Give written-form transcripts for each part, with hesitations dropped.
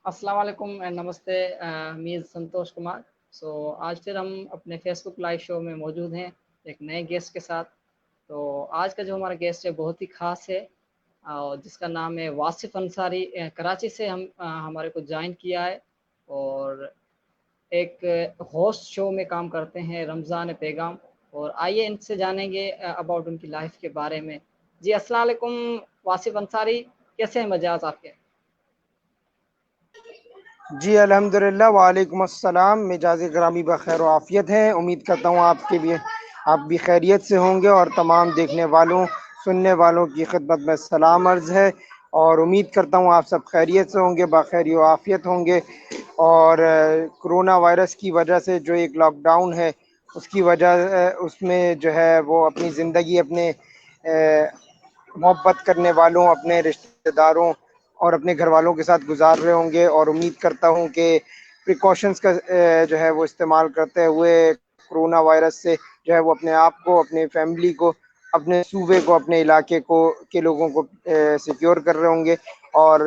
अस्सलाम वालेकुम एंड नमस्ते। मीर संतोष कुमार। आज फिर हम अपने फेसबुक लाइव शो में मौजूद हैं एक नए गेस्ट के साथ। तो आज का जो हमारा गेस्ट है बहुत ही ख़ास है और जिसका नाम है वासिफ़ अंसारी। कराची से हमारे को ज्वाइन किया है और एक होस्ट शो में काम करते हैं रमज़ान पैगाम। और आइए इनसे जानेंगे अबाउट उनकी लाइफ के बारे में। जी अस्सलाम वालेकुम वासिफ़ अंसारी, कैसे हैं मिजाज आपके? जी अल्हम्दुलिल्लाह, वालेकुम अस्सलाम। मिजाज ग्रामी बखैर व आफियत हैं। उम्मीद करता हूँ आपके भी आप भी खैरियत से होंगे और तमाम देखने वालों सुनने वालों की खिदमत में सलाम अर्ज़ है और उम्मीद करता हूँ आप सब खैरियत से होंगे, बखैर व आफियत होंगे। और कोरोना वायरस की वजह से जो एक लॉकडाउन है उसकी वजह उसमें जो है वो अपनी ज़िंदगी अपने मोहब्बत करने वालों, अपने रिश्तेदारों और अपने घर वालों के साथ गुजार रहे होंगे। और उम्मीद करता हूँ कि प्रिकॉशंस का जो है वो इस्तेमाल करते हुए कोरोना वायरस से जो है वो अपने आप को, अपने फैमिली को, अपने सूबे को, अपने इलाके को के लोगों को सिक्योर कर रहे होंगे। और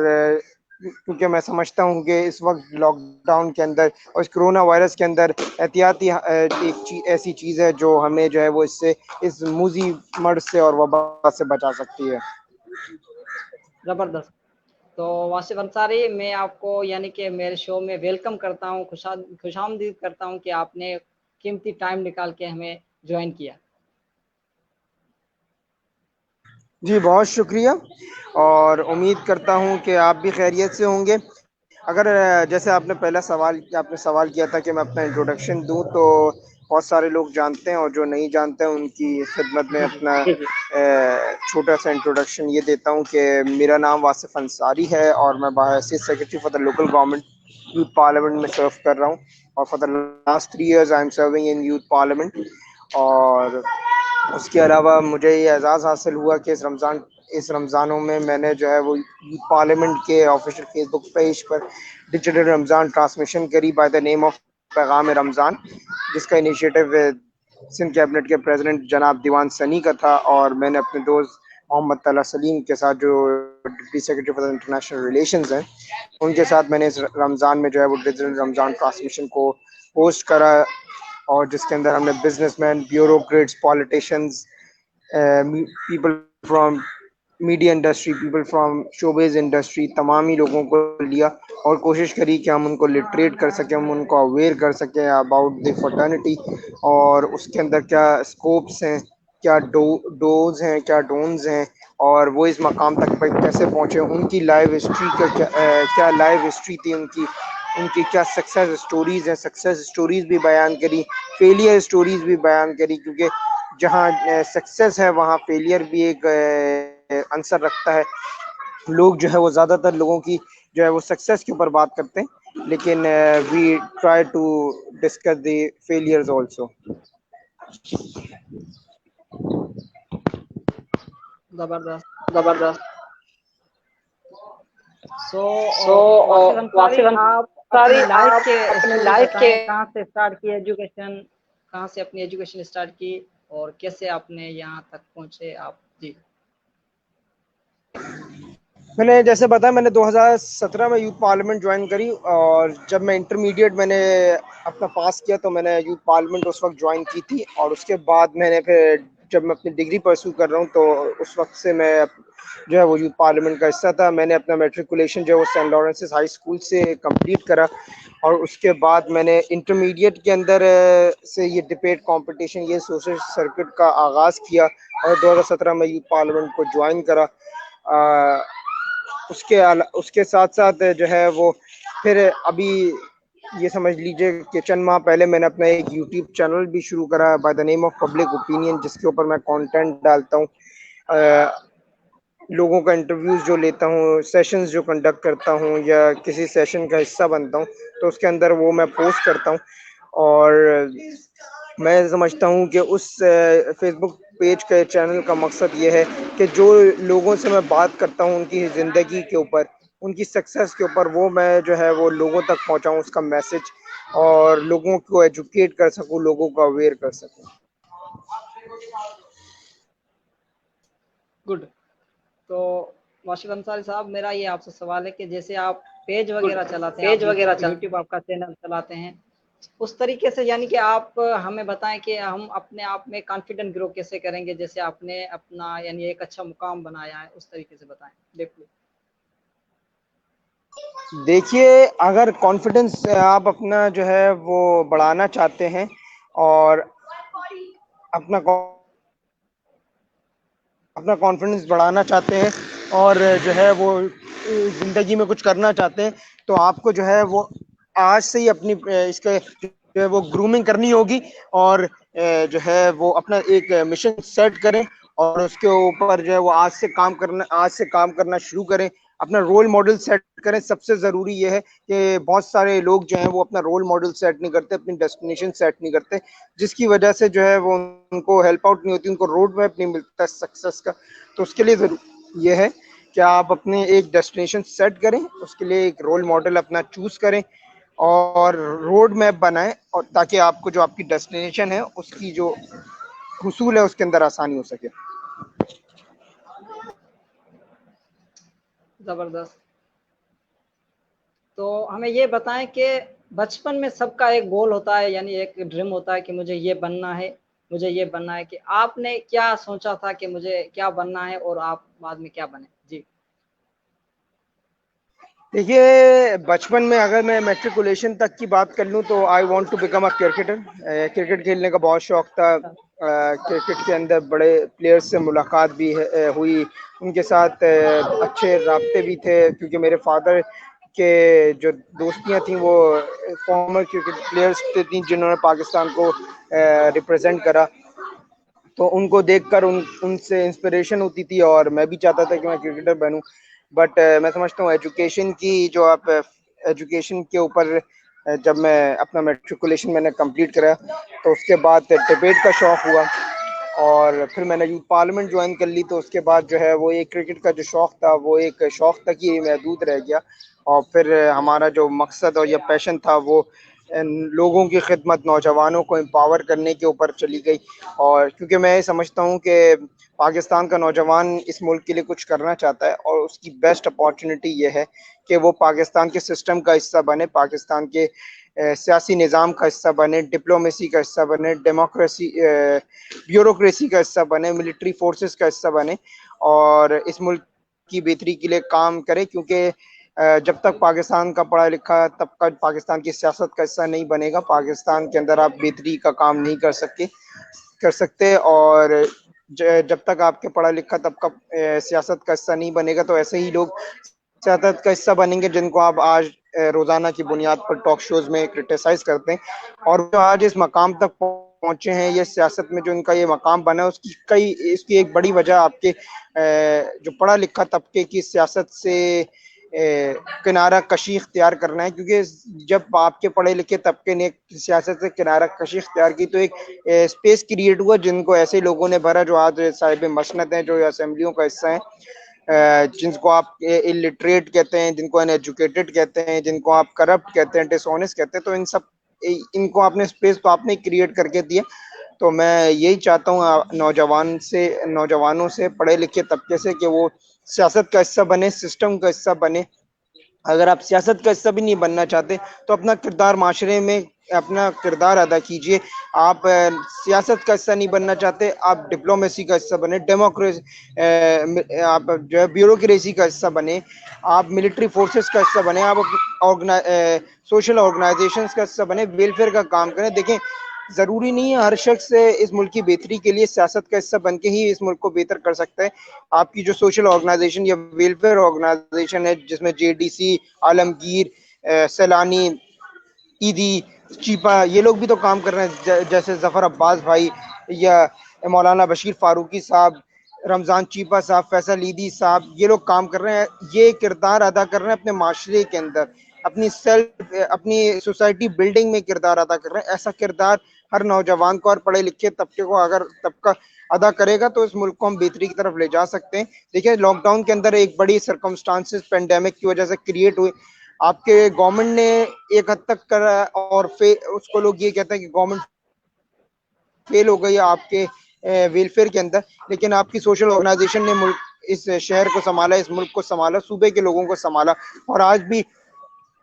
क्योंकि मैं समझता हूँ कि इस वक्त लॉकडाउन के अंदर और इस कोरोना वायरस के अंदर एहतियाती एक ऐसी चीज़ है जो हमें जो है वो इससे इस मूजी मर्ज से और वबा से बचा सकती है। ज़बरदस्त। तो वासिफ़ अंसारी, मैं आपको यानी कि मेरे शो में वेलकम करता हूँ, खुशामदीद करता हूँ कि आपने कीमती टाइम निकाल के हमें जॉइन किया। जी बहुत शुक्रिया और उम्मीद करता हूँ कि आप भी खैरियत से होंगे। अगर जैसे आपने सवाल किया था कि मैं अपना इंट्रोडक्शन दूं, तो बहुत सारे लोग जानते हैं और जो नहीं जानते हैं उनकी खिदमत में अपना छोटा सा इंट्रोडक्शन ये देता हूं कि मेरा नाम वासिफ अंसारी है और मैं बाहैसियत secretary for the local government youth parliament में सर्व कर रहा हूं। और for the last 3 years I am serving in youth parliament. और उसके अलावा मुझे ये एजाज़ हासिल हुआ कि इस रमज़ानों में मैंने जो है वो यूथ पार्लियामेंट के ऑफिशियल फेसबुक पेज पर डिजिटल रमज़ान ट्रांसमिशन करी बाय द नेम ऑफ पैगाम रमज़ान, जिसका इनिशिएटिव सिंध कैबिनेट के प्रेसिडेंट जनाब दीवान सनी का था। और मैंने अपने दोस्त मोहम्मद तला सलीम के साथ, जो deputy secretary for the international relations हैं, उनके साथ मैंने इस रमज़ान में जो है वो डिजिटल रमज़ान ट्रांसमिशन को होस्ट करा। और जिसके अंदर हमने businessman, bureaucrats, politicians, people from media industry, people from showbiz industry, तमाम ही लोगों को लिया और कोशिश करी कि हम उनको लिटरेट कर सकें, हम उनको अवेयर कर सकें अबाउट द फर्टर्निटी और उसके अंदर क्या स्कोप्स हैं, क्या डोज हैं, क्या डोन्स हैं और वो इस मकाम तक पर कैसे पहुँचे, उनकी लाइव हिस्ट्री का क्या लाइव हिस्ट्री थी, उनकी उनकी क्या सक्सेस स्टोरीज़ हैं, सक्सेस स्टोरीज़ भी बयान करी, फेलियर स्टोरीज़ भी बयान करी। क्योंकि जहाँ सक्सेस है वहाँ फेलियर भी एक आंसर रखता है। लोग जो है वो ज़्यादातर लोगों की जो है वो सक्सेस के ऊपर बात करते हैं, लेकिन we try to discuss the failures also. ज़बरदस्त। जबरदस्त। सो सो वासिफ़ अंसारी, वासिफ आप अंसारी, अपनी लाइफ आप के अपनी स्टोरी लाइफ के बताएं, कहाँ से स्टार्ट की एजुकेशन, कहाँ से अपनी एजुकेशन स्टार्ट की और कैसे आपने यहाँ तक पहुँचे आप? जी। मैंने जैसे बताया, मैंने 2017 में यूथ पार्लियामेंट ज्वाइन करी और जब मैं इंटरमीडिएट मैंने अपना पास किया तो मैंने यूथ पार्लियामेंट उस वक्त ज्वाइन की थी। और उसके बाद मैंने फिर जब मैं अपनी डिग्री परस्यू कर रहा हूँ तो उस वक्त से मैं जो है वो यूथ पार्लियामेंट का हिस्सा था। मैंने अपना मेट्रिकुलेशन जो है वो सेंट लॉरेंसेस हाई स्कूल से कंप्लीट करा और उसके बाद मैंने इंटरमीडिएट के अंदर से ये डिबेट कंपटीशन, ये सोशल सर्किट का आगाज़ किया और 2017 में यूथ पार्लियामेंट को ज्वाइन करा। उसके साथ साथ जो है वो फिर अभी ये समझ लीजिए कि चंद माह पहले मैंने अपना एक यूट्यूब चैनल भी शुरू करा by the name of public opinion, जिसके ऊपर मैं कंटेंट डालता हूँ, लोगों का इंटरव्यूज़ जो लेता हूँ, सेशंस जो कंडक्ट करता हूँ या किसी सेशन का हिस्सा बनता हूँ, तो उसके अंदर वो मैं पोस्ट करता हूँ। और मैं समझता हूँ कि उस फेसबुक पेज के चैनल का मकसद ये है कि जो लोगों से मैं बात करता हूँ उनकी ज़िंदगी के ऊपर, उनकी सक्सेस के ऊपर, वो मैं जो है वो लोगों तक पहुँचाऊँ उसका मैसेज और लोगों को एजुकेट कर सकूँ, लोगों को अवेयर कर सकूँ। गुड। तो वाशिफ अंसारी साहब, मेरा ये आपसे सवाल है कि जैसे आप पेज वगैरह चलाते हैं, आप यूट्यूब आपका चैनल चलाते हैं, उस तरीके से यानी कि आप हमें बताएं कि हम अपने आप में कॉन्फिडेंट ग्रो कैसे करेंगे, जैसे आपने अपना यानी एक अच्छा मुकाम बनाया है, उस तरीके से बताएं। देखो देखिए, अगर कॉन्फिडेंस आप अपना जो है वो बढ़ाना चाहते हैं और अपना अपना कॉन्फिडेंस बढ़ाना चाहते हैं और जो है वो ज़िंदगी में कुछ करना चाहते हैं, तो आपको जो है वो आज से ही अपनी इसके जो है वो ग्रूमिंग करनी होगी और जो है वो अपना एक मिशन सेट करें और उसके ऊपर जो है वो आज से काम करना शुरू करें, अपना रोल मॉडल सेट करें। सबसे ज़रूरी ये है कि बहुत सारे लोग जो हैं वो अपना रोल मॉडल सेट नहीं करते, अपनी डेस्टिनेशन सेट नहीं करते, जिसकी वजह से जो है वो उनको हेल्प आउट नहीं होती, उनको रोड मैप नहीं मिलता सक्सेस का। तो उसके लिए ज़रूर ये है कि आप अपने एक डेस्टिनेशन सेट करें, उसके लिए एक रोल मॉडल अपना चूज करें और रोड मैप बनाएं, और ताकि आपको जो आपकी डेस्टिनेशन है उसकी जो हुसूल है उसके अंदर आसानी हो सके। जबरदस्त। तो हमें ये बताएं कि बचपन में सबका एक गोल होता है, यानी एक ड्रीम होता है कि मुझे ये बनना है, मुझे ये बनना है, कि आपने क्या सोचा था कि मुझे क्या बनना है और आप बाद में क्या बने? जी। देखिए, बचपन में अगर मैं मैट्रिकुलेशन तक की बात कर लूँ तो I want to become a cricketer. Cricket खेलने का बहुत शौक था। क्रिकेट के अंदर बड़े प्लेयर्स से मुलाकात भी हुई, उनके साथ अच्छे राब्ते भी थे, क्योंकि मेरे फादर के जो दोस्तियां थी वो फॉर्मर क्रिकेट प्लेयर्स थी जिन्होंने पाकिस्तान को रिप्रेजेंट करा। तो उनको देखकर उनसे इंस्पिरेशन होती थी और मैं भी चाहता था कि मैं क्रिकेटर बनूं। बट मैं समझता हूँ एजुकेशन की जो आप एजुकेशन के ऊपर जब मैं अपना मैट्रिकुलेशन मैंने कंप्लीट करा तो उसके बाद डिबेट का शौक हुआ और फिर मैंने यूथ पार्लियामेंट ज्वाइन कर ली। तो उसके बाद जो है वो एक क्रिकेट का जो शौक था वो एक शौक तक ही महदूद रह गया और फिर हमारा जो मकसद और या पैशन था वो लोगों की खिदमत, नौजवानों को एम्पावर करने के ऊपर चली गई। और क्योंकि मैं समझता हूँ कि पाकिस्तान का नौजवान इस मुल्क के लिए कुछ करना चाहता है और उसकी बेस्ट अपॉर्चुनिटी ये है कि वो पाकिस्तान के सिस्टम का हिस्सा बने, पाकिस्तान के सियासी निज़ाम का हिस्सा बने, डिप्लोमेसी का हिस्सा बने, डेमोक्रेसी ब्यूरोक्रेसी का हिस्सा बने, मिलिट्री फोर्सेस का हिस्सा बने और इस मुल्क की बेहतरी के लिए काम करे। क्योंकि जब तक पाकिस्तान का पढ़ा लिखा तब तक पाकिस्तान की सियासत का हिस्सा नहीं बनेगा, पाकिस्तान के अंदर आप बेहतरी का काम नहीं कर सकते और जब तक आपके पढ़ा लिखा तब का सियासत का हिस्सा नहीं बनेगा तो ऐसे ही लोग सियासत का हिस्सा बनेंगे जिनको आप आज रोजाना की बुनियाद पर टॉक शोज में क्रिटिसाइज करते हैं। और जो आज इस मकाम तक पहुंचे हैं, ये सियासत में जो इनका ये मकाम बना है इसकी एक बड़ी वजह आपके जो पढ़ा लिखा तबके की सियासत से किनारा कशी इख्तियार करना है। क्योंकि जब आपके पढ़े लिखे तबके ने सियासत से किनारा कशी इख्तियार की तो एक स्पेस क्रिएट हुआ जिनको ऐसे लोगों ने भरा जो आज साहिब मसनद हैं, जो असेंबलियों का हिस्सा है, जिनको आप इलिटरेट कहते हैं, जिनको अनएजुकेटेड कहते हैं, जिनको आप करप्ट कहते हैं, डिसऑनेस्ट कहते हैं। तो इनको आपने स्पेस तो आपने क्रिएट करके दिया। तो मैं यही चाहता हूँ नौजवानों से पढ़े लिखे तबके से कि वो सियासत का हिस्सा बने, सिस्टम का हिस्सा बने। अगर आप सियासत का हिस्सा भी नहीं बनना चाहते तो अपना किरदार माशरे में अपना किरदार अदा कीजिए। आप सियासत का हिस्सा नहीं बनना चाहते, आप डिप्लोमेसी का हिस्सा बने, डेमोक्रेसी आप जो है ब्यूरोक्रेसी का हिस्सा बने, आप मिलिट्री फोर्सेस का हिस्सा बने, आप सोशल ऑर्गेनाइजेशंस का हिस्सा बने, वेलफेयर का काम करें। देखें, जरूरी नहीं है हर शख्स इस मुल्क की बेहतरी के लिए सियासत का हिस्सा बन के ही इस मुल्क को बेहतर कर सकता है। आपकी जो सोशल ऑर्गेनाइजेशन या वेलफेयर ऑर्गेनाइजेशन है जिसमें जेडीसी, आलमगीर, सैलानी, ईदी, चीपा, ये लोग भी तो काम कर रहे हैं, जैसे जफर अब्बास भाई या मौलाना बशीर फारूकी साहब, रमजान चीपा साहब, फैसल ईदी साहब, ये लोग काम कर रहे हैं, ये किरदार अदा कर रहे हैं अपने माशरे के अंदर, अपनी सोसाइटी बिल्डिंग में किरदार अदा कर रहे हैं। ऐसा किरदार हर नौजवान को और पढ़े लिखे तबके को अगर तबका अदा करेगा तो इस मुल्क को हम बेहतरी की तरफ ले जा सकते हैं। देखिए, लॉकडाउन के अंदर एक बड़ी सर्कमस्टांसेस पेंडेमिक की वजह से क्रिएट हुई। आपके गवर्नमेंट ने एक हद तक करा और उसको लोग ये कहते हैं कि गवर्नमेंट फेल हो गई आपके वेलफेयर के अंदर, लेकिन आपकी सोशल ऑर्गेनाइजेशन ने मुल्क इस शहर को संभाला, इस मुल्क को संभाला, सूबे के लोगों को संभाला और आज भी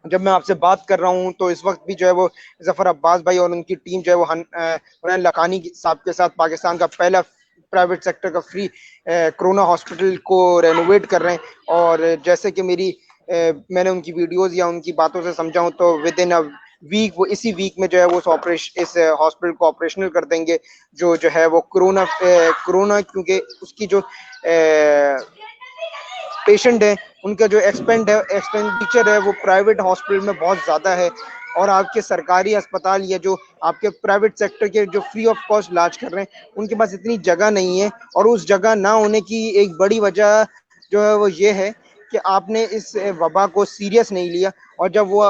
जब मैं आपसे बात कर रहा हूँ तो इस वक्त भी जो है वो जफर अब्बास भाई और उनकी टीम जो है वो हुनैन लखानी साहब के साथ पाकिस्तान का पहला प्राइवेट सेक्टर का फ्री कोरोना हॉस्पिटल को रेनोवेट कर रहे हैं। और जैसे कि मैंने उनकी वीडियोस या उनकी बातों से समझा हूं तो विद इन अ वीक, वो इसी वीक में जो है वो इस हॉस्पिटल को ऑपरेशनल कर देंगे। जो है वो कोरोना क्योंकि उसकी जो पेशेंट है उनका जो एक्सपेंडिचर है वो प्राइवेट हॉस्पिटल में बहुत ज़्यादा है। और आपके सरकारी अस्पताल या जो आपके प्राइवेट सेक्टर के जो फ्री ऑफ कॉस्ट इलाज कर रहे हैं उनके पास इतनी जगह नहीं है। और उस जगह ना होने की एक बड़ी वजह जो है वो ये है कि आपने इस वबा को सीरियस नहीं लिया। और जब वो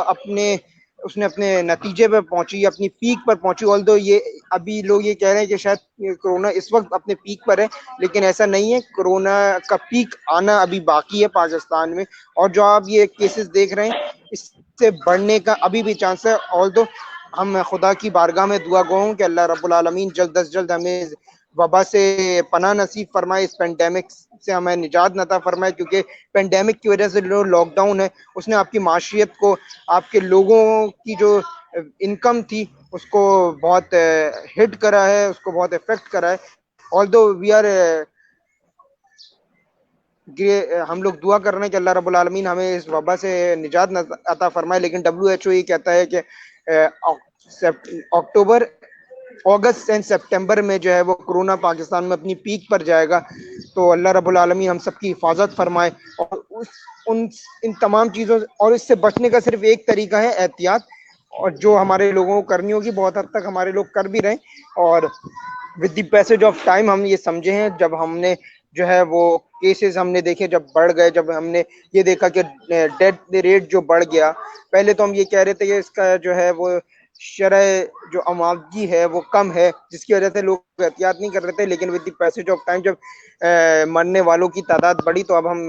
उसने अपने नतीजे पे पहुंची, अपनी पीक पर पहुंची, ऑल्दो ये अभी लोग ये कह रहे हैं कि शायद कोरोना इस वक्त अपने पीक पर है, लेकिन ऐसा नहीं है। कोरोना का पीक आना अभी बाकी है पाकिस्तान में। और जो आप ये केसेस देख रहे हैं इससे बढ़ने का अभी भी चांस है। ऑल्दो हम खुदा की बारगाह में दुआ गो हूं कि अल्लाह रब्बुल आलमीन जल्द अज जल्द हमें वबा से पनाह नसीब फरमाए, इस पेंडेमिक से हमें निजात नता फरमाए। क्योंकि पेंडेमिक की वजह से जो लॉकडाउन है उसने आपकी माशियत को, आपके लोगों की जो इनकम थी उसको बहुत हिट करा है, उसको बहुत इफेक्ट करा है। ऑल्दो वी आर हम लोग दुआ कर रहे हैं कि अल्लाह रब्बुल आलमीन हमें इस वबा से निजात अता फरमाए। लेकिन WHO ये कहता है कि अक्टूबर, अगस्त एंड सितंबर में जो है वो कोरोना पाकिस्तान में अपनी पीक पर जाएगा। तो अल्लाह रब्बुल आलमीन हम सबकी हिफाजत फरमाए। और इन तमाम चीज़ों और इससे बचने का सिर्फ एक तरीका है, एहतियात। और जो हमारे लोगों को करनी होगी बहुत हद तक हमारे लोग कर भी रहे हैं। और with the passage of time हम ये समझे हैं, जब हमने जो है वो केसेस हमने देखे जब बढ़ गए, जब हमने ये देखा कि डेथ रेट जो बढ़ गया। पहले तो हम ये कह रहे थे कि इसका जो है वो शरह जो आमादगी है वो कम है, जिसकी वजह से लोग एहतियात नहीं कर रहे थे। लेकिन with the passage of time जब मरने वालों की तादाद बढ़ी तो अब हम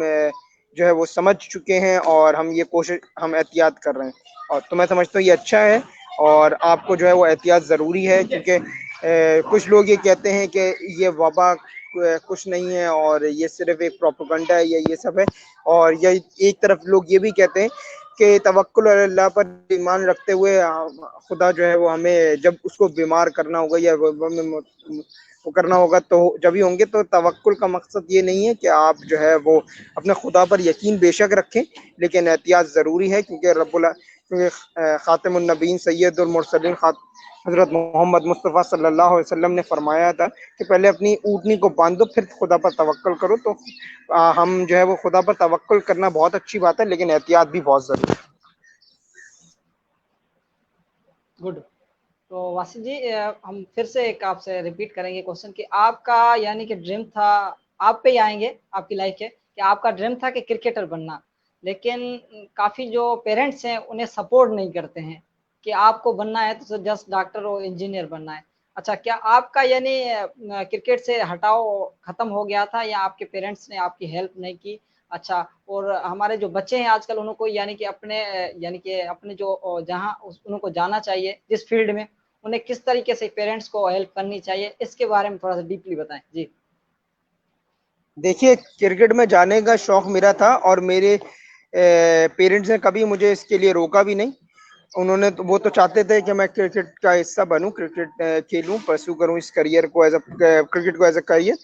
जो है वो समझ चुके हैं और हम एहतियात कर रहे हैं। और तो मैं समझता हूँ ये अच्छा है और आपको जो है वो एहतियात ज़रूरी है। क्योंकि कुछ लोग ये कहते हैं कि ये वबा कुछ नहीं है और ये सिर्फ एक प्रोपेगेंडा है या ये सब है। और ये एक तरफ लोग ये भी कहते हैं कि तवक्कुल अल्लाह पर ईमान रखते हुए खुदा जो है वो हमें जब उसको बीमार करना होगा या वो करना होगा तो जब ही होंगे। तो तवक्कुल का मकसद ये नहीं है कि आप जो है वो अपने खुदा पर यकीन बेशक रखें, लेकिन एहतियात ज़रूरी है। क्योंकि ख़ातिमुन नबीन सैयदुल मुरसलीन हज़रत मोहम्मद मुस्तफ़ा सल्लल्लाहु अलैहि वसल्लम ने फरमाया था कि पहले अपनी ऊँटनी को बांधो फिर खुदा पर तवक्कुल करो। तो हम जो है वो खुदा पर तवक्कुल करना बहुत अच्छी बात है, लेकिन एहतियात भी बहुत ज़रूरी है। गुड। तो वासिफ जी, हम फिर से एक आपसे रिपीट करेंगे क्वेश्चन कि आपका यानी कि ड्रीम था, आप पे ही आएंगे आपकी लाइफ के, कि आपका ड्रीम था कि क्रिकेटर बनना, लेकिन काफ़ी जो पेरेंट्स हैं उन्हें सपोर्ट नहीं करते हैं कि आपको बनना है तो जस्ट डॉक्टर और इंजीनियर बनना है। अच्छा, क्या आपका यानी क्रिकेट से हटाव खत्म हो गया था या आपके पेरेंट्स ने आपकी हेल्प नहीं की? अच्छा, और हमारे जो बच्चे हैं आजकल उनको यानी कि अपने जो जहाँ उनको जाना चाहिए जिस फील्ड में, उन्हें किस तरीके से पेरेंट्स को हेल्प करनी चाहिए, इसके बारे में थोड़ा सा डीपली बताएं जी। देखिए, क्रिकेट में जाने का शौक मेरा था और मेरे पेरेंट्स ने कभी मुझे इसके लिए रोका भी नहीं। उन्होंने तो वो तो चाहते थे कि मैं क्रिकेट का हिस्सा बनूं, क्रिकेट खेलूं, परस्यू करूं इस करियर को क्रिकेट को एज अ करियर।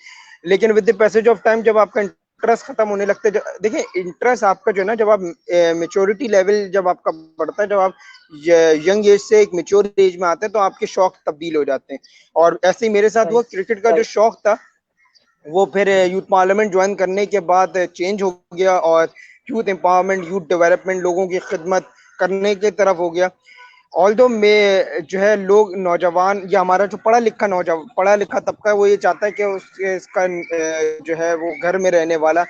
लेकिन with the passage of time जब आपका इंटरेस्ट खत्म होने लगता है, देखिए इंटरेस्ट आपका जो है ना, जब आप मेच्योरिटी लेवल जब आपका बढ़ता है, जब आप यंग एज से एक मेच्योर एज में आते हैं तो आपके शौक तब्दील हो जाते हैं। और ऐसे ही मेरे साथ हुआ। क्रिकेट का जो शौक था वो फिर यूथ पार्लियामेंट ज्वाइन करने के बाद चेंज हो गया और यूथ एम्पावरमेंट, यूथ डेवलपमेंट, लोगों की खिदमत करने की तरफ हो गया। ऑल्दो में जो है लोग नौजवान या हमारा जो पढ़ा लिखा तबका है वो ये चाहता है कि इसका जो है वो घर में रहने वाला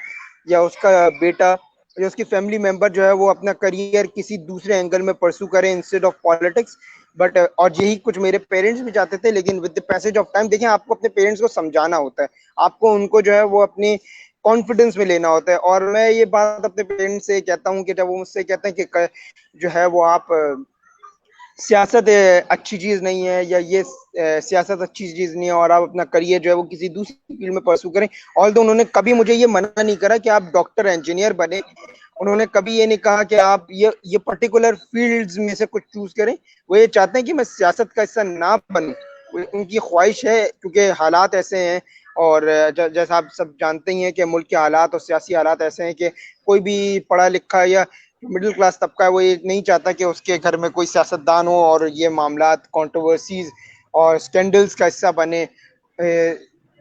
या उसका बेटा या उसकी फैमिली मेंबर जो है वो अपना करियर किसी दूसरे एंगल में परस्यू करे इंस्टेड ऑफ पॉलिटिक्स। बट और यही कुछ मेरे पेरेंट्स भी चाहते थे। लेकिन with the passage of time देखिए, आपको अपने पेरेंट्स को समझाना होता है, आपको उनको जो है वो अपनी कॉन्फिडेंस में लेना होता है। और मैं ये बात अपने पेरेंट्स से कहता हूँ कि जब वो मुझसे कहते हैं कि जो है वो आप सियासत अच्छी चीज नहीं है या ये सियासत अच्छी चीज नहीं है और आप अपना करियर जो है वो किसी दूसरी फील्ड में परस्यू करें। ऑल्दो उन्होंने कभी मुझे ये मना नहीं करा कि आप डॉक्टर इंजीनियर बने उन्होंने कभी ये नहीं कहा कि आप ये पर्टिकुलर फील्ड्स में से कुछ चूज करें। वो ये चाहते हैं कि मैं सियासत का हिस्सा ना बनूं, उनकी ख्वाहिश है, क्योंकि हालात ऐसे हैं। और जैसा आप सब जानते ही हैं कि मुल्क के हालात और सियासी हालात ऐसे हैं कि कोई भी पढ़ा लिखा या मिडिल क्लास तबका है वो ये नहीं चाहता कि उसके घर में कोई सियासतदान हो और ये मामलात, कंट्रोवर्सीज और स्कैंडल्स का हिस्सा बने।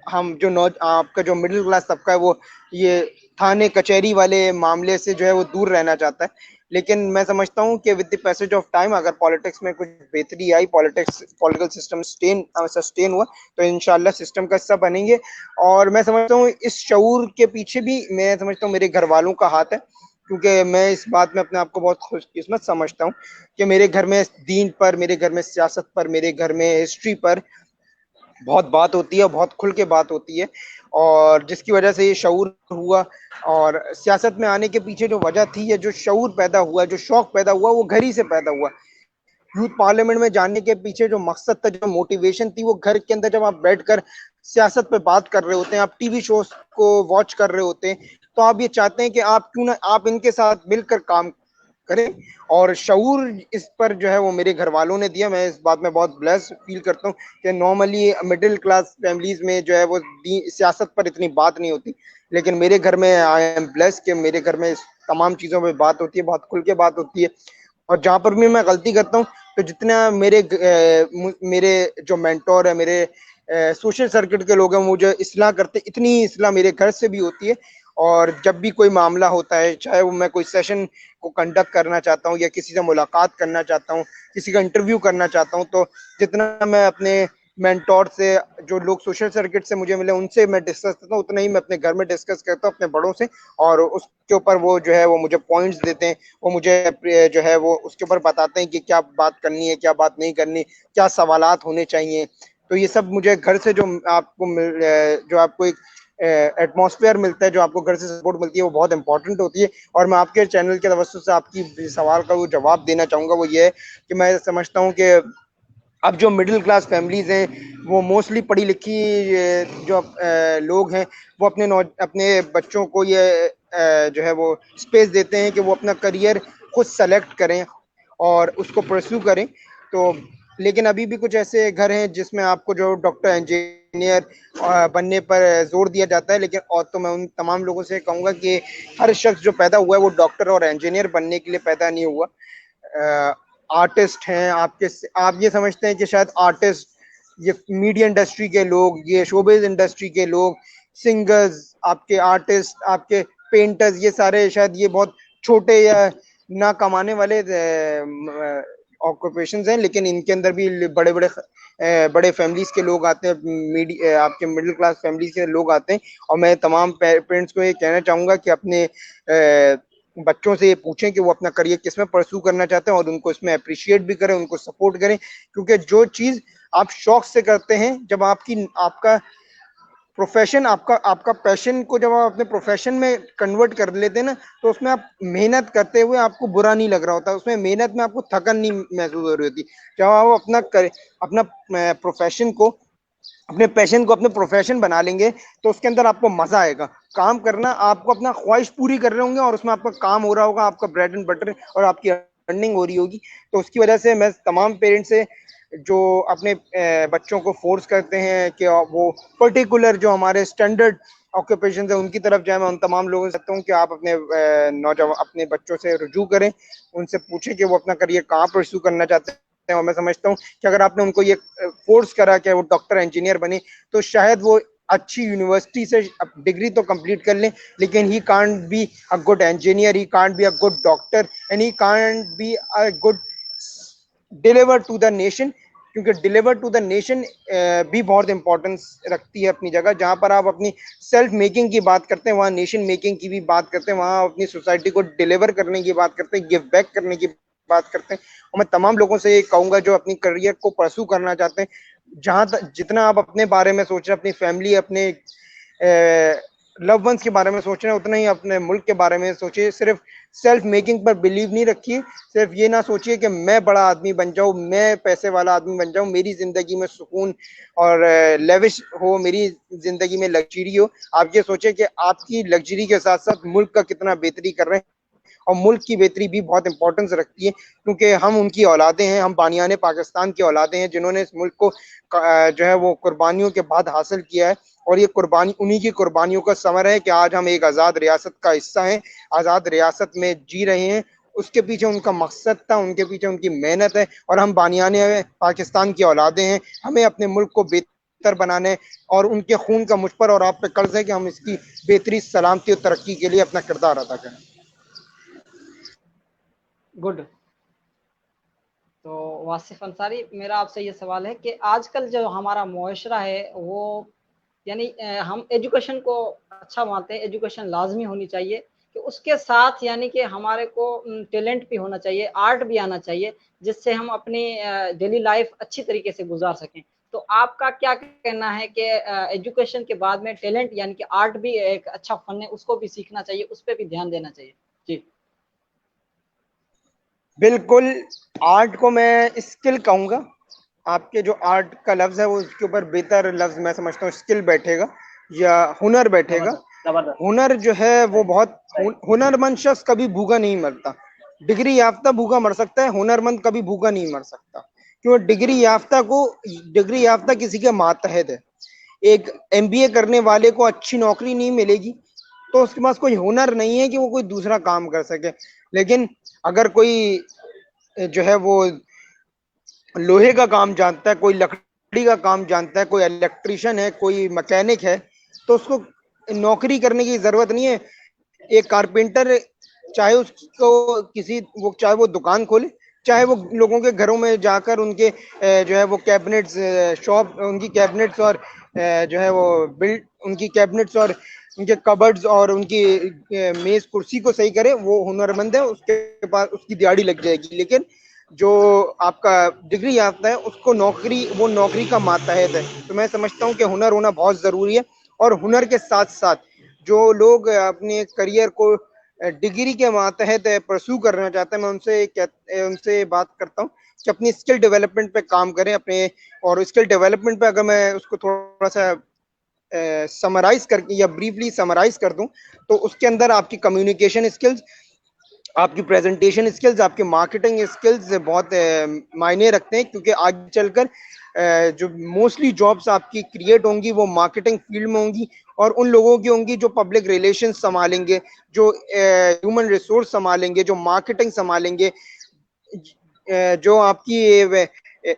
हम जो नौ आपका जो मिडिल क्लास तबका है वो ये थाने कचहरी वाले मामले से जो है वो दूर रहना चाहता है। लेकिन मैं समझता हूँ कि with the passage of time अगर पॉलिटिक्स में कुछ बेहतरी आई, पॉलिटिकल सिस्टम सस्टेन हुआ, तो इंशाल्लाह सिस्टम का हिस्सा बनेंगे। और मैं समझता हूँ इस शऊर के पीछे भी मैं समझता हूँ मेरे घर वालों का हाथ है, क्योंकि मैं इस बात में अपने आप को बहुत खुशकिस्मत समझता हूँ कि मेरे घर में दीन पर, मेरे घर में सियासत पर, मेरे घर में हिस्ट्री पर बहुत बात होती है, बहुत खुल के बात होती है। और जिसकी वजह से ये शऊर हुआ, और सियासत में आने के पीछे जो वजह थी, या जो शऊर पैदा हुआ, जो शौक पैदा हुआ, वो घर ही से पैदा हुआ। यूथ पार्लियामेंट में जाने के पीछे जो मकसद था, जो मोटिवेशन थी, वो घर के अंदर जब आप बैठकर सियासत पे बात कर रहे होते हैं, आप टीवी शोज को वॉच कर रहे होते हैं, तो आप ये चाहते हैं कि आप क्यों ना आप इनके साथ मिलकर काम करें। और शऊर इस पर जो है वो मेरे घर वालों ने दिया। मैं इस बात में बहुत ब्लेस फील करता हूँ कि नॉर्मली मिडिल क्लास फैमिलीज में जो है वो सियासत पर इतनी बात नहीं होती, लेकिन मेरे घर में आई एम ब्लेस कि मेरे घर में तमाम चीज़ों पे बात होती है, बहुत खुल के बात होती है। और जहां पर भी मैं गलती करता हूँ, तो जितना मेरे जो मेंटोर है, मेरे सोशल सर्किट के लोग हैं, मुझे इसलाह करते, इतनी इसलाह मेरे घर से भी होती है। और जब भी कोई मामला होता है, चाहे वो मैं कोई सेशन को कंडक्ट करना चाहता हूँ या किसी से मुलाकात करना चाहता हूँ, किसी का इंटरव्यू करना चाहता हूँ, तो जितना मैं अपने मेंटोर से, जो लोग सोशल सर्किट से मुझे मिले, उनसे मैं डिस्कस करता हूँ, उतना ही मैं अपने घर में डिस्कस करता हूँ अपने बड़ों से। और उसके ऊपर वो जो है वो मुझे पॉइंट्स देते हैं, वो मुझे जो है वो उसके ऊपर बताते हैं कि क्या बात करनी है, क्या बात नहीं करनी, क्या सवालात होने चाहिए। तो ये सब मुझे घर से जो आपको एक एटमॉस्फेयर मिलता है, जो आपको घर से सपोर्ट मिलती है, वो बहुत इंपॉर्टेंट होती है। और मैं आपके चैनल के तवज्जुह से आपकी सवाल का वो जवाब देना चाहूंगा, वो ये है कि मैं समझता हूँ कि अब जो मिडिल क्लास फैमिलीज हैं, वो मोस्टली पढ़ी लिखी जो लोग हैं, वो अपने बच्चों को ये जो है वो स्पेस देते हैं कि वो अपना करियर खुद सेलेक्ट करें और उसको परस्यू करें। तो लेकिन अभी भी कुछ ऐसे घर हैं जिसमें आपको जो डॉक्टर, इंजीनियर बनने पर जोर दिया जाता है। लेकिन और तो मैं उन तमाम लोगों से कहूँगा कि हर शख्स जो पैदा हुआ है वो डॉक्टर और इंजीनियर बनने के लिए पैदा नहीं हुआ। आर्टिस्ट हैं आपके, आप ये समझते हैं कि शायद आर्टिस्ट, ये मीडिया इंडस्ट्री के लोग, ये शोबिज इंडस्ट्री के लोग, सिंगर्स, आपके आर्टिस्ट, आपके पेंटर्स, ये सारे शायद ये बहुत छोटे या ना कमाने वाले ऑक्यूपेशंस हैं, लेकिन इनके अंदर भी बड़े बड़े बड़े फैमिलीज के लोग आते हैं, आपके मिडिल क्लास फैमिलीज के लोग आते हैं। और मैं तमाम पेरेंट्स को ये कहना चाहूंगा कि अपने बच्चों से ये पूछें कि वो अपना करियर किस में परस्यू करना चाहते हैं, और उनको इसमें अप्रिशिएट भी करें, उनको सपोर्ट करें। क्योंकि जो चीज आप शौक से करते हैं, जब आपका प्रोफेशन, आपका आपका पैशन को जब आप अपने प्रोफेशन में कन्वर्ट कर लेते हैं ना, तो उसमें आप मेहनत करते हुए आपको बुरा नहीं लग रहा होता, उसमें मेहनत में आपको थकन नहीं महसूस हो रही होती। जब आप अपना प्रोफेशन को, अपने पैशन को अपने प्रोफेशन बना लेंगे, तो उसके अंदर आपको मजा आएगा काम करना। आपको अपना ख्वाहिश पूरी कर रहे होंगे और उसमें आपका काम हो रहा होगा, आपका ब्रेड एंड बटर, और आपकी अर्निंग हो रही होगी। तो उसकी वजह से मैं तमाम पेरेंट्स से जो अपने बच्चों को फोर्स करते हैं कि वो पर्टिकुलर जो हमारे स्टैंडर्ड ऑक्यूपेशन है उनकी तरफ जाए, मैं उन तमाम लोगों से कहता हूँ कि आप अपने नौजवान, अपने बच्चों से रुजू करें, उनसे पूछें कि वो अपना करियर कहाँ परस्यू करना चाहते हैं। और मैं समझता हूँ कि अगर आपने उनको ये फोर्स करा कि वो डॉक्टर, इंजीनियर बने, तो शायद वो अच्छी यूनिवर्सिटी से डिग्री तो कंप्लीट कर लें, लेकिन he can't be a good engineer, he can't be a good doctor, and he can't be a good deliver to the nation. क्योंकि डिलीवर टू द नेशन भी बहुत इंपॉर्टेंस रखती है अपनी जगह। जहां पर आप अपनी सेल्फ मेकिंग की बात करते हैं, वहां नेशन मेकिंग की भी बात करते हैं, वहां अपनी सोसाइटी को डिलीवर करने की बात करते हैं, गिव बैक करने की बात करते हैं। और मैं तमाम लोगों से ये कहूंगा जो अपनी करियर को परस्यू करना चाहते हैं, जहां तक जितना आप अपने बारे में सोच रहे हैं, अपनी फैमिली, अपने लव वंस के बारे में सोच रहे हैं, उतना ही अपने मुल्क के बारे में सोचिए। सिर्फ सेल्फ मेकिंग पर बिलीव नहीं रखिए, सिर्फ ये ना सोचिए कि मैं बड़ा आदमी बन जाऊं, मैं पैसे वाला आदमी बन जाऊं, मेरी जिंदगी में सुकून और लेविश हो, मेरी जिंदगी में लग्जरी हो। आप ये सोचिए कि आपकी लग्जरी के साथ साथ मुल्क का कितना बेहतरी कर रहे हैं। और मुल्क की बेहतरी भी बहुत इंपॉर्टेंस रखती है, क्योंकि हम उनकी औलादे हैं, हम बानियाने पाकिस्तान की औलादे हैं जिन्होंने इस मुल्क को जो है वो कुर्बानियों के बाद हासिल किया है। और ये कुर्बानी उन्हीं की कुर्बानियों का समर है कि आज हम एक आज़ाद रियासत का हिस्सा हैं, आज़ाद रियासत में जी रहे हैं। उसके पीछे उनका मकसद था, उनके पीछे उनकी मेहनत है, और हम बानियाने पाकिस्तान की औलादे हैं। हमें अपने मुल्क को बेहतर बनाने और उनके खून का मुझ पर और आप पे कर्ज है कि हम इसकी बेहतरी, सलामती और तरक्की के लिए अपना किरदार अदा करें। गुड। तो वासिफ अंसारी, मेरा आपसे ये सवाल है कि आजकल जो हमारा मुआशरा है वो यानी हम एजुकेशन को अच्छा मानते हैं, एजुकेशन लाजमी होनी चाहिए, कि उसके साथ यानी कि हमारे को टैलेंट भी होना चाहिए, आर्ट भी आना चाहिए, जिससे हम अपनी डेली लाइफ अच्छी तरीके से गुजार सकें। तो आपका क्या कहना है कि एजुकेशन के बाद में टैलेंट यानी कि आर्ट भी एक अच्छा फन है, उसको भी सीखना चाहिए, उस पर भी ध्यान देना चाहिए? जी। बिल्कुल, आर्ट को मैं स्किल कहूंगा। आपके जो आर्ट का लफ्ज है वो उसके ऊपर बेहतर लफ्ज मैं समझता हूँ स्किल बैठेगा या हुनर बैठेगा। जबरदस्त जबरदस्त। हुनर जो है वो बहुत हुनरमंद शख्स कभी भूखा नहीं मरता। डिग्री याफ्ता भूखा मर सकता है, हुनरमंद कभी भूखा नहीं मर सकता, क्यों? डिग्री याफ्ता किसी के मातहत है। एक एमबीए करने वाले को अच्छी नौकरी नहीं मिलेगी तो उसके पास कोई हुनर नहीं है कि वो कोई दूसरा काम कर सके। लेकिन अगर कोई जो है वो लोहे का काम जानता है, कोई लकड़ी का काम जानता है, कोई इलेक्ट्रिशियन है, कोई मैकेनिक है, तो उसको नौकरी करने की जरूरत नहीं है। एक कारपेंटर, चाहे उसको किसी वो चाहे वो दुकान खोले, चाहे वो लोगों के घरों में जाकर उनके जो है वो कैबिनेट्स शॉप उनकी कैबिनेट्स और जो है वो बिल्ड उनकी कैबिनेट्स और उनके कबर्ड्स और उनकी मेज कुर्सी को सही करे, वो हुनरमंद है, उसके पास उसकी दिहाड़ी लग जाएगी। लेकिन जो आपका डिग्री याफ्ता है उसको नौकरी का मातहत है। तो मैं समझता हूँ कि हुनर होना बहुत जरूरी है। और हुनर के साथ साथ जो लोग अपने करियर को डिग्री के मातहत परस्यू करना चाहते हैं, मैं उनसे बात करता हूँ कि अपनी स्किल डेवलपमेंट पे काम करें अपने। और स्किल डेवलपमेंट पे अगर मैं उसको थोड़ा सा समराइज करके या ब्रीफली समराइज कर दूं, तो उसके अंदर आपकी कम्युनिकेशन स्किल्स, आपकी प्रेजेंटेशन स्किल्स, आपके मार्केटिंग स्किल्स बहुत मायने रखते हैं, क्योंकि आगे चलकर जो मोस्टली जॉब्स आपकी क्रिएट होंगी वो मार्केटिंग फील्ड में होंगी, और उन लोगों की होंगी जो पब्लिक रिलेशंस संभालेंगे, जो ह्यूमन रिसोर्स संभालेंगे, जो मार्केटिंग संभालेंगे, जो आपकी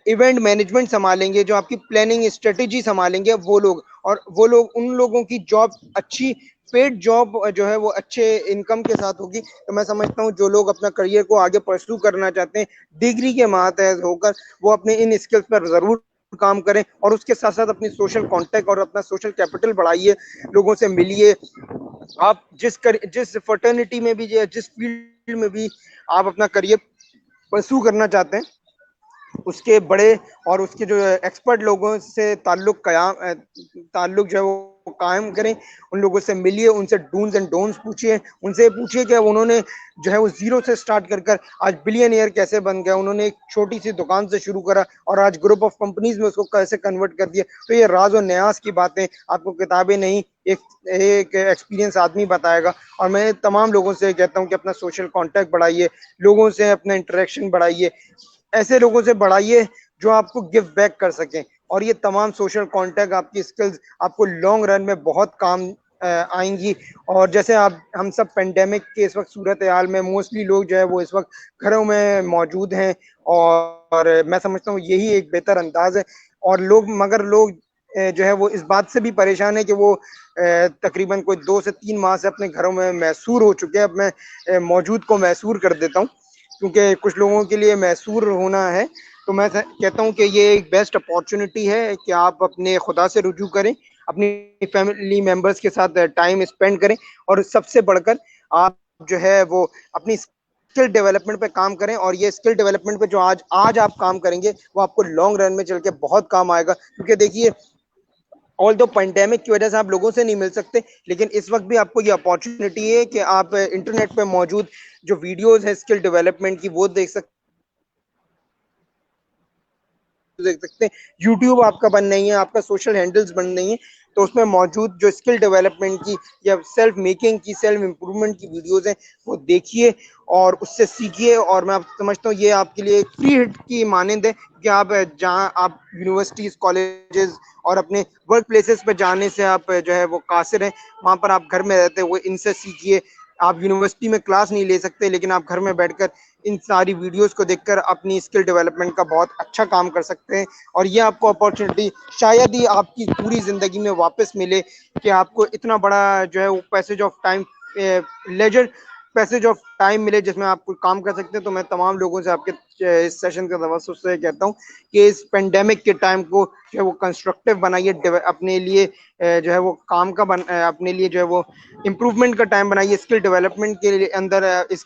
इवेंट मैनेजमेंट संभालेंगे, जो आपकी प्लानिंग स्ट्रेटेजी संभालेंगे, वो लोग। और वो लोग उन लोगों की जॉब अच्छी पेड जॉब जो है वो अच्छे इनकम के साथ होगी। तो मैं समझता हूँ जो लोग अपना करियर को आगे परस्यू करना चाहते हैं डिग्री के मातहत होकर, वो अपने इन स्किल्स पर जरूर काम करें, और उसके साथ साथ अपनी सोशल कांटेक्ट और अपना सोशल कैपिटल बढ़ाइए, लोगों से मिलिए। आप जिस फर्टर्निटी में भी या जिस फील्ड में भी आप अपना करियर परस्यू करना चाहते हैं, उसके बड़े और उसके जो एक्सपर्ट लोगों से ताल्लुक जो है वो कायम करें। उन लोगों से मिलिए, उनसे डून्स एंड डोंट्स पूछिए, उनसे पूछिए कि उन्होंने जो है वो जीरो से स्टार्ट कर कर आज बिलियनियर कैसे बन गया, उन्होंने एक छोटी सी दुकान से शुरू करा और आज ग्रुप ऑफ कंपनीज में उसको कैसे कन्वर्ट कर दिया। तो ये राज और न्यास की बातें आपको किताबें नहीं, एक एक्सपीरियंस आदमी बताएगा। और मैं तमाम लोगों से कहता हूँ कि अपना सोशल कांटेक्ट बढ़ाइए, लोगों से अपना इंटरेक्शन बढ़ाइए, ऐसे लोगों से बढ़ाइए जो आपको गिव बैक कर सकें। और ये तमाम सोशल कांटेक्ट, आपकी स्किल्स आपको लॉन्ग रन में बहुत काम आएंगी। और जैसे आप हम सब पेंडेमिक के इस वक्त सूरत हाल में मोस्टली लोग जो है वो इस वक्त घरों में मौजूद हैं, और मैं समझता हूँ यही एक बेहतर अंदाज है। और लोग जो है वो इस बात से भी परेशान है कि वो तकरीबन कोई 2 से 3 माह से अपने घरों में मैसूर हो चुके हैं। अब मैं मौजूद को मैसूर कर देता हूँ, क्योंकि कुछ लोगों के लिए मैसूर होना है। तो मैं कहता हूँ कि ये एक बेस्ट अपॉर्चुनिटी है कि आप अपने खुदा से रुजू करें, अपनी फैमिली मेंबर्स के साथ टाइम स्पेंड करें, और सबसे बढ़कर आप जो है वो अपनी स्किल डेवलपमेंट पे काम करें। और ये स्किल डेवलपमेंट पे जो आज आज आप काम करेंगे वो आपको लॉन्ग रन में चल के बहुत काम आएगा। क्योंकि देखिए, ऑल दो पेंडेमिक की वजह से आप लोगों से नहीं मिल सकते, लेकिन इस वक्त भी आपको ये अपॉर्चुनिटी है कि आप इंटरनेट पे मौजूद जो वीडियोस है स्किल डेवलपमेंट की वो देख सकते हैं। यूट्यूब आपका बंद नहीं है, आपका सोशल हैंडल्स बंद नहीं है। तो उसमें मौजूद जो स्किल डेवलपमेंट की या सेल्फ मेकिंग की, सेल्फ इम्प्रूवमेंट की वीडियोस हैं वो देखिए और उससे सीखिए। और मैं आप समझता हूँ ये आपके लिए एक फ्री हिट की मानंद है कि आप जहाँ आप यूनिवर्सिटीज, कॉलेजेस और अपने वर्क प्लेसेस पे जाने से आप जो है वो कासिर हैं, वहाँ पर आप घर में रहते हैं, वो इनसे सीखिए। आप यूनिवर्सिटी में क्लास नहीं ले सकते, लेकिन आप घर में बैठकर इन सारी वीडियोस को देखकर अपनी स्किल डेवलपमेंट का बहुत अच्छा काम कर सकते हैं। और ये आपको अपॉर्चुनिटी शायद ही आपकी पूरी जिंदगी में वापस मिले कि आपको इतना बड़ा जो है वो passage of time, leisure passage of time मिले जिसमें आप कोई काम कर सकते हैं। तो मैं तमाम लोगों से आपके इस सेशन के तवज्जुह से कहता हूँ कि इस पेंडेमिक के टाइम को जो है वो कंस्ट्रक्टिव बनाइए, अपने लिए जो है वो काम का अपने लिए जो है वो इम्प्रूवमेंट का टाइम बनाइए, स्किल डेवलपमेंट के लिए अंदर इस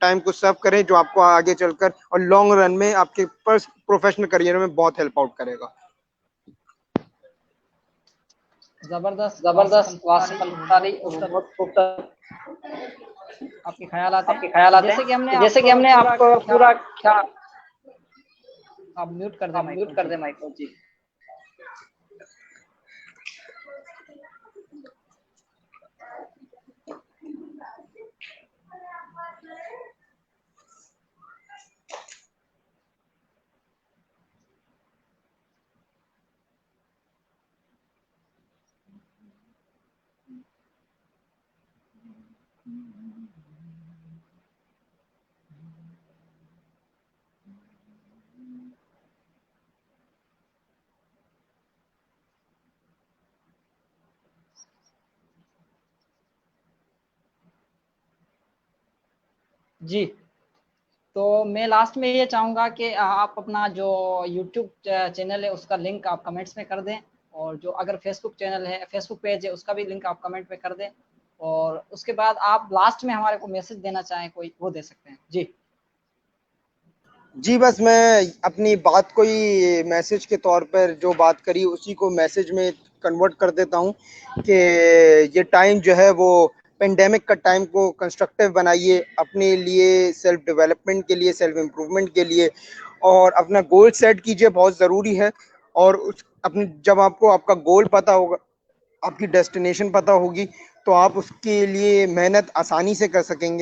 टाइम को सर्व करें, जो आपको आगे चलकर और लॉन्ग रन में आपके प्रोफेशनल करियर में बहुत हेल्प आउट करेगा। जबरदस्त वासिफ जबरदस्त वासिफ अंसारी, खूबसूरत बहुत खूबसूरत आपके ख्यालात हैं। आपके ख्यालात हैं। जैसे कि हमने जैसे कि आपको हमने पूरा आपको क्या, पूरा क्या, आप म्यूट कर दे आप माइक को म्यूट कर जी। दे माइक को जी। जी, तो मैं लास्ट में ये चाहूँगा कि आप अपना जो यूट्यूब चैनल है उसका लिंक आप कमेंट्स में कर दें, और जो अगर फेसबुक चैनल है, फेसबुक पेज है, उसका भी लिंक आप कमेंट में कर दें, और उसके बाद आप लास्ट में हमारे को मैसेज देना चाहें कोई, वो दे सकते हैं जी। जी, बस मैं अपनी बात को ही मैसेज के तौर पर जो बात करी उसी को मैसेज में कन्वर्ट कर देता हूँ कि ये टाइम जो है वो पेंडेमिक का टाइम को कंस्ट्रक्टिव बनाइए अपने लिए, सेल्फ डेवलपमेंट के लिए, सेल्फ इम्प्रूवमेंट के लिए, और अपना गोल सेट कीजिए, बहुत ज़रूरी है। और उस अपनी जब आपको आपका गोल पता होगा, आपकी डेस्टिनेशन पता होगी, तो आप उसके लिए मेहनत आसानी से कर सकेंगे।